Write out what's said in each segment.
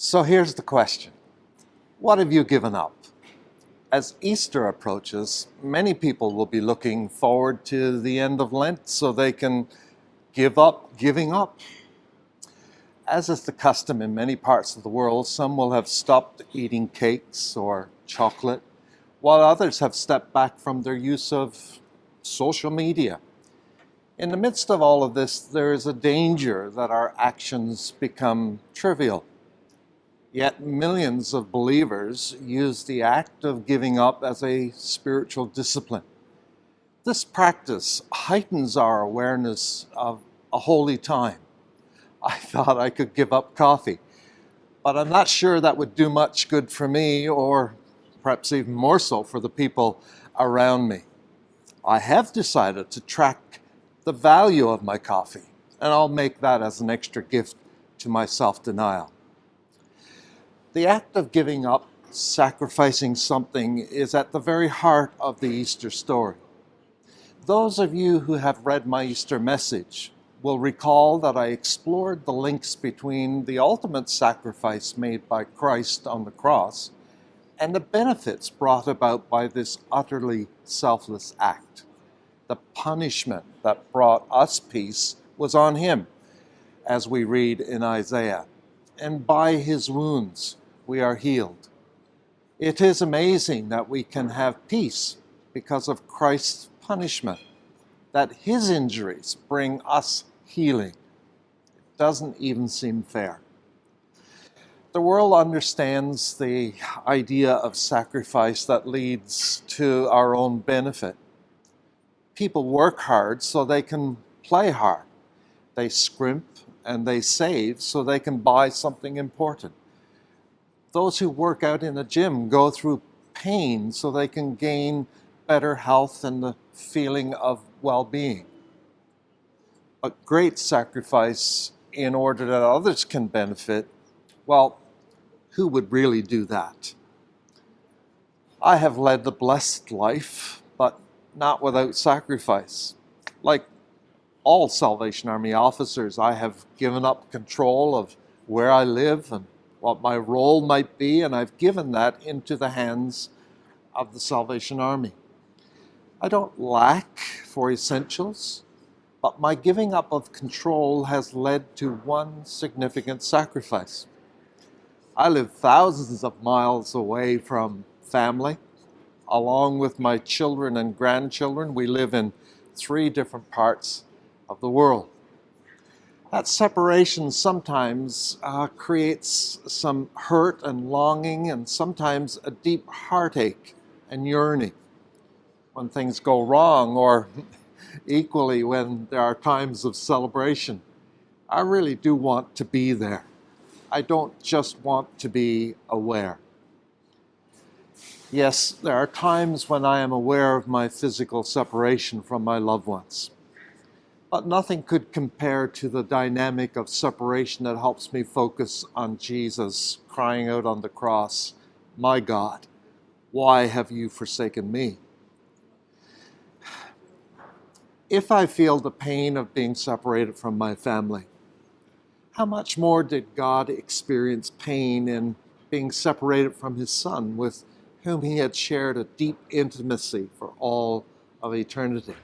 So here's the question. What have you given up? As Easter approaches, many people will be looking forward to the end of Lent so they can give up giving up. As is the custom in many parts of the world, some will have stopped eating cakes or chocolate, while others have stepped back from their use of social media. In the midst of all of this, there is a danger that our actions become trivial. Yet millions of believers use the act of giving up as a spiritual discipline. This practice heightens our awareness of a holy time. I thought I could give up coffee, but I'm not sure that would do much good for me, or perhaps even more so for the people around me. I have decided to track the value of my coffee, and I'll make that as an extra gift to my self-denial. The act of giving up, sacrificing something, is at the very heart of the Easter story. Those of you who have read my Easter message will recall that I explored the links between the ultimate sacrifice made by Christ on the cross and the benefits brought about by this utterly selfless act. The punishment that brought us peace was on him, as we read in Isaiah, and by his wounds we are healed. It is amazing that we can have peace because of Christ's punishment, that his injuries bring us healing. It doesn't even seem fair. The world understands the idea of sacrifice that leads to our own benefit. People work hard so they can play hard. They scrimp and they save so they can buy something important. Those who work out in a gym go through pain so they can gain better health and the feeling of well-being. But great sacrifice in order that others can benefit, well, who would really do that? I have led the blessed life, but not without sacrifice. Like all Salvation Army officers, I have given up control of where I live and what my role might be, and I've given that into the hands of the Salvation Army. I don't lack for essentials, but my giving up of control has led to one significant sacrifice. I live thousands of miles away from family. Along with my children and grandchildren, we live in 3 different parts of the world. That separation sometimes creates some hurt and longing, and sometimes a deep heartache and yearning when things go wrong, or equally when there are times of celebration. I really do want to be there. I don't just want to be aware. Yes, there are times when I am aware of my physical separation from my loved ones. But nothing could compare to the dynamic of separation that helps me focus on Jesus crying out on the cross, "My God, why have you forsaken me?" If I feel the pain of being separated from my family, how much more did God experience pain in being separated from his Son, with whom he had shared a deep intimacy for all of eternity?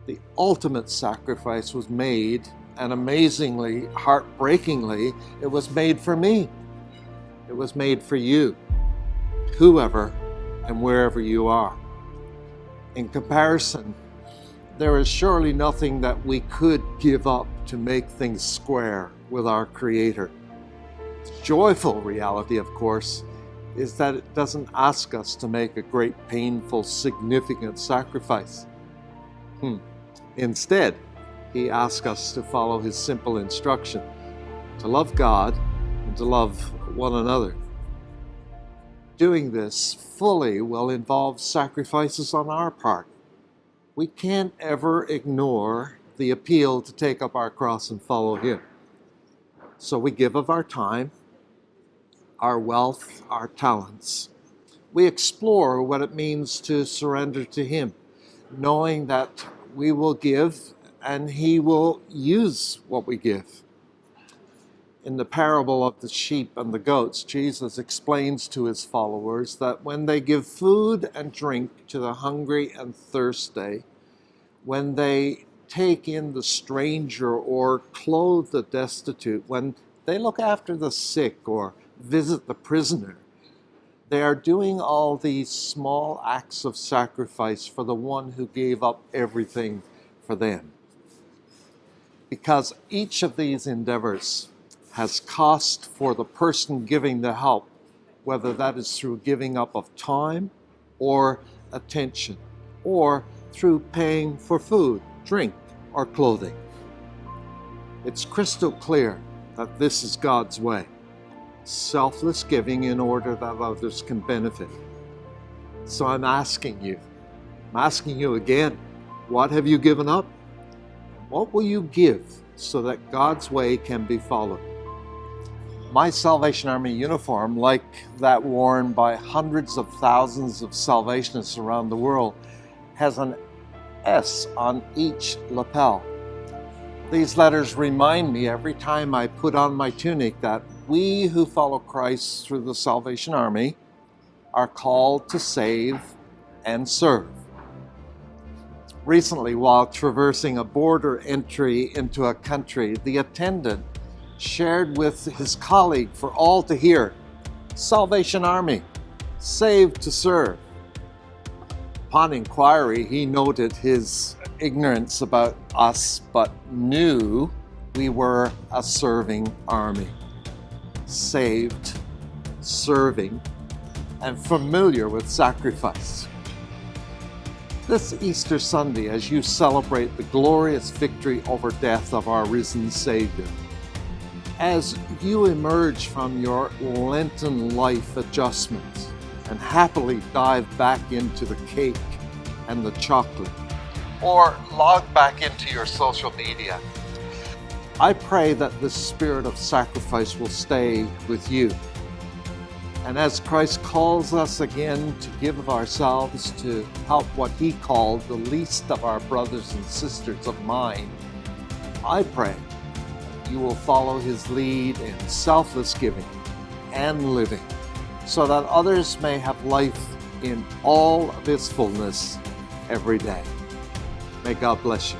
The ultimate sacrifice was made, and amazingly, heartbreakingly, it was made for me. It was made for you, whoever and wherever you are. In comparison, there is surely nothing that we could give up to make things square with our Creator. The joyful reality, of course, is that it doesn't ask us to make a great, painful, significant sacrifice. Instead, he asks us to follow his simple instruction, to love God and to love one another. Doing this fully will involve sacrifices on our part. We can't ever ignore the appeal to take up our cross and follow him. So we give of our time, our wealth, our talents. We explore what it means to surrender to him, knowing that we will give and he will use what we give. In the parable of the sheep and the goats, Jesus explains to his followers that when they give food and drink to the hungry and thirsty, when they take in the stranger or clothe the destitute, when they look after the sick or visit the prisoner, they are doing all these small acts of sacrifice for the one who gave up everything for them. Because each of these endeavors has cost for the person giving the help, whether that is through giving up of time or attention, or through paying for food, drink, or clothing. It's crystal clear that this is God's way. Selfless giving in order that others can benefit. So I'm asking you again, what have you given up? What will you give so that God's way can be followed? My Salvation Army uniform, like that worn by hundreds of thousands of Salvationists around the world, has an S on each lapel. These letters remind me every time I put on my tunic that we who follow Christ through the Salvation Army are called to save and serve. Recently, while traversing a border entry into a country, the attendant shared with his colleague for all to hear, "Salvation Army, saved to serve." Upon inquiry, he noted his ignorance about us, but knew we were a serving army. Saved, serving, and familiar with sacrifice. This Easter Sunday, as you celebrate the glorious victory over death of our risen Savior, as you emerge from your Lenten life adjustments and happily dive back into the cake and the chocolate, or log back into your social media, I pray that the spirit of sacrifice will stay with you. And as Christ calls us again to give of ourselves to help what he called the least of our brothers and sisters of mine, I pray you will follow his lead in selfless giving and living, so that others may have life in all of its fullness every day. May God bless you.